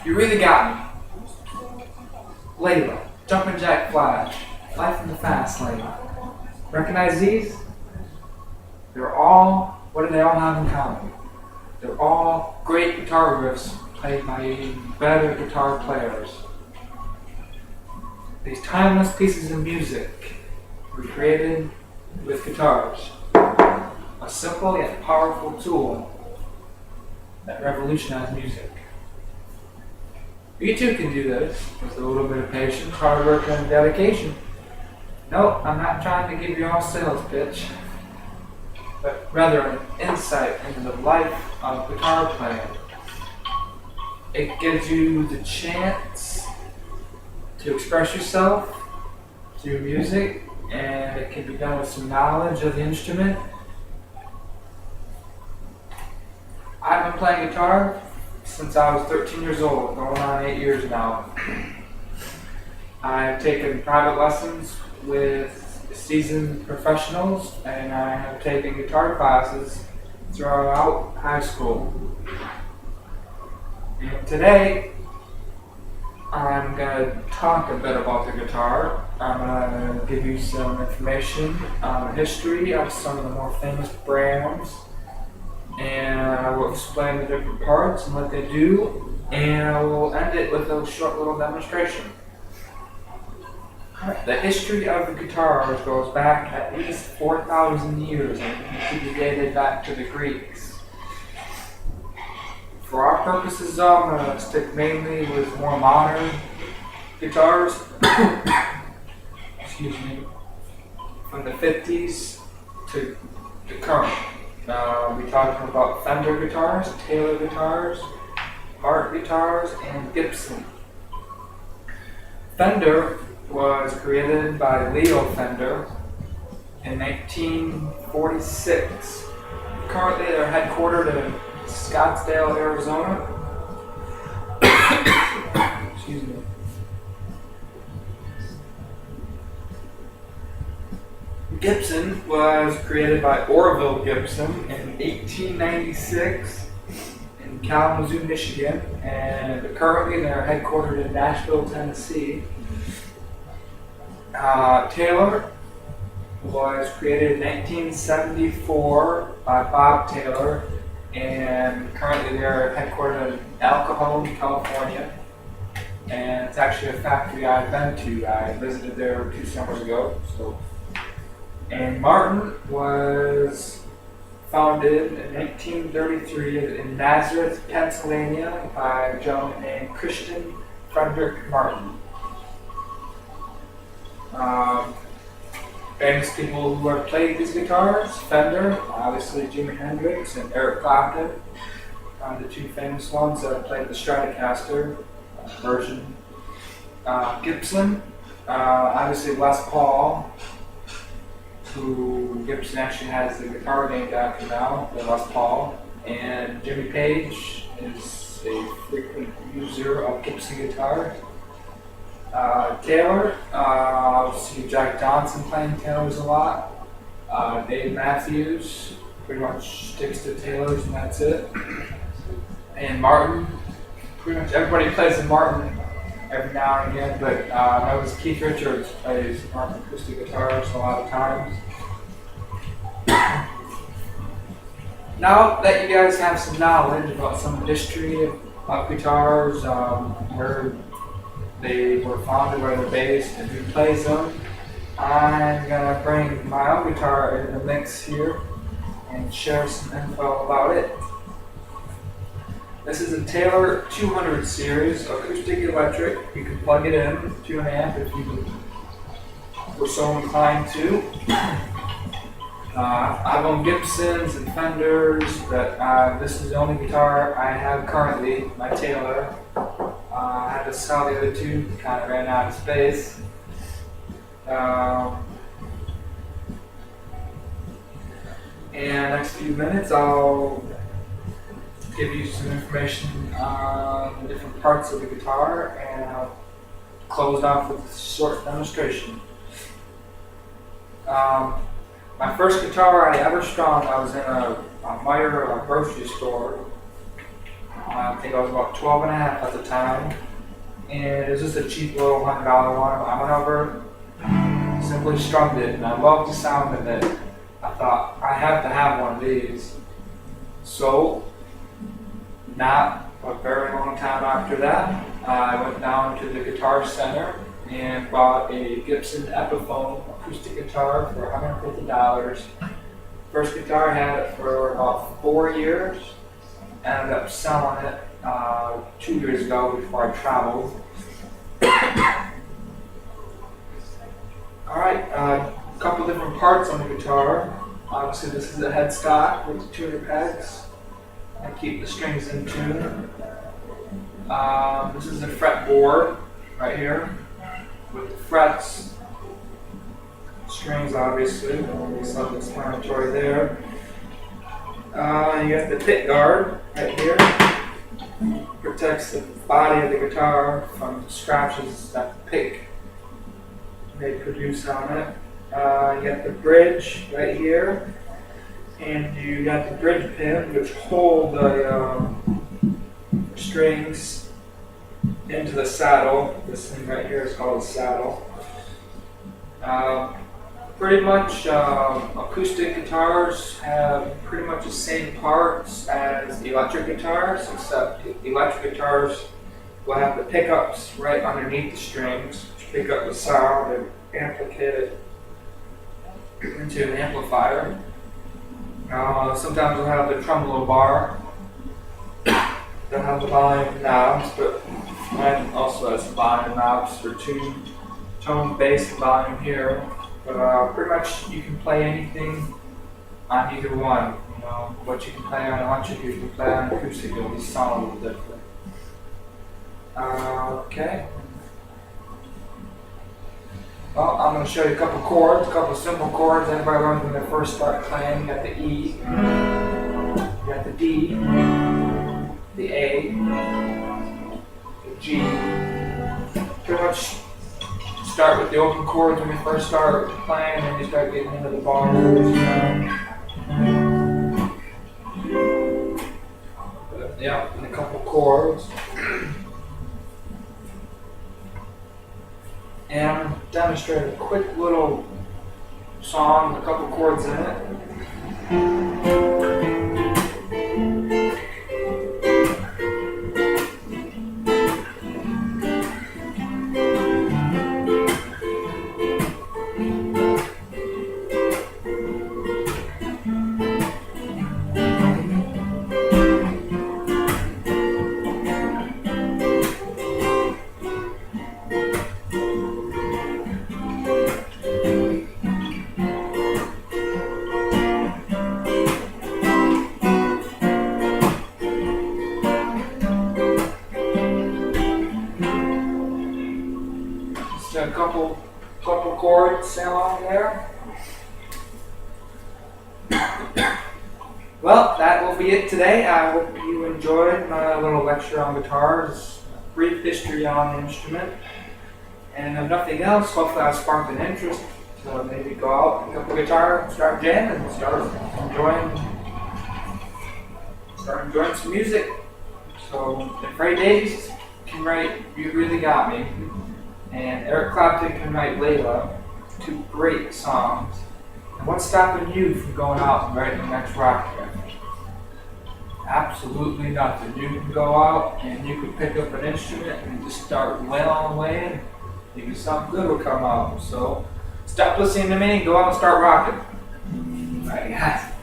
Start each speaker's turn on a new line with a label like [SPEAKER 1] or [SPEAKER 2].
[SPEAKER 1] You really got me. Layla, Jumpin' Jack Flash, Life in the Fast Lane. Recognize these? What do they all have in common? They're all great guitar riffs played by even better guitar players. These timeless pieces of music were created with guitars, a simple yet powerful tool that revolutionized music. You too can do this with a little bit of patience, hard work, and dedication. No, I'm not trying to give you all sales pitch, but rather an insight into the life of guitar playing. It gives you the chance to express yourself through music, and it can be done with some knowledge of the instrument. I've been playing guitar since I was 13 years old, going on 8 years now. I've taken private lessons with seasoned professionals, and I have taken guitar classes throughout high school. And today, I'm going to talk a bit about the guitar. I'm going to give you some information on the history of some of the more famous brands, and I will explain the different parts and what they do, and I will end it with a short little demonstration. The history of the guitars goes back at least 4,000 years and can be dated back to the Greeks. For our purposes, I'm going to stick mainly with more modern guitars. Excuse me. From the 50s to the current. We're talking about Fender guitars, Taylor guitars, Martin guitars, and Gibson. Fender was created by Leo Fender in 1946. Currently, they're headquartered in Scottsdale, Arizona. Excuse me. Gibson was created by Orville Gibson in 1896 in Kalamazoo, Michigan, and currently they're headquartered in Nashville, Tennessee. Taylor was created in 1974 by Bob Taylor, and currently they're headquartered in El Cajon, California. And it's actually a factory I've been to. I visited there 2 summers ago. And Martin was founded in 1933 in Nazareth, Pennsylvania by a gentleman named Christian Frederick Martin. Famous people who have played these guitars: Fender, obviously Jimi Hendrix, and Eric Clapton, the two famous ones that have played the Stratocaster version. Gibson, obviously Les Paul, who Gibson actually has the guitar named after now, the Les Paul, and Jimmy Page is a frequent user of Gibson guitars. Taylor, I'll see Jack Johnson playing Taylor's a lot. Dave Matthews pretty much sticks to Taylor's and that's it. And Martin, pretty much everybody plays the Martin every now and again, but I notice Keith Richards plays Martin acoustic guitars a lot of times. Now that you guys have some knowledge about some of the history of guitars, where they were founded, where they're based, and who plays them, I'm going to bring my own guitar in the mix here and share some info about it. This is a Taylor 200 series, acoustic electric. You can plug it in to an amp if you were so inclined to. I've owned Gibsons and Fenders, but this is the only guitar I have currently, my Taylor. I had to sell the other two, kind of ran out of space. In the next few minutes, I'll give you some information on the different parts of the guitar, and I'll close off with a short demonstration. My first guitar I ever strung, I was in a Meijer grocery store. I think I was about 12 and a half at the time. And it was just a cheap little $100 one. I went over, simply strummed it, and I loved the sound of it. I thought, I have to have one of these. So, not a very long time after that, I went down to the Guitar Center and bought a Gibson Epiphone acoustic guitar for $150. First guitar, I had it for about 4 years. Ended up selling it 2 years ago before I traveled. Alright, a couple different parts on the guitar. Obviously this is a headstock with the tuner pegs. I keep the strings in tune. This is a fretboard right here with the frets. Strings obviously, self-explanatory there. You have the pick guard right here. Protects the body of the guitar from scratches that the pick may produce on it. You got the bridge right here, and you got the bridge pin which hold the strings into the saddle. This thing right here is called a saddle. Pretty much acoustic guitars have pretty much the same parts as electric guitars, except electric guitars will have the pickups right underneath the strings, which pick up the sound and amplify it into an amplifier. Sometimes they'll have the tremolo bar, they'll have the volume knobs, but mine also has volume knobs for tone, bass, and volume here. But pretty much you can play anything on either one. You know, what you can play on electric, you can play on acoustic, it'll be sound a little different. Okay. Well, I'm going to show you a couple chords, a couple simple chords. Everybody learns when they first start playing. You got the E, you got the D, the A, the G. Pretty much start with the open chords when you first start playing, and then you start getting into the bars. Yeah, and a couple chords. And I'm going to demonstrate a quick little song with a couple chords in it. A couple chords along there. Well, that will be it today. I hope you enjoyed my little lecture on guitars, brief history on the instrument, and if nothing else, hopefully I sparked an interest to maybe go out, pick up a guitar, start jamming, and start enjoying some music. So, if Ray Davies can write "You Really Got Me," and Eric Clapton can write "Layla," two great songs. And what's stopping you from going out and writing the next rock record? Absolutely nothing. You can go out and you can pick up an instrument and just start wailing away, and maybe something good will come out. So stop listening to me and go out and start rocking. All right, guys.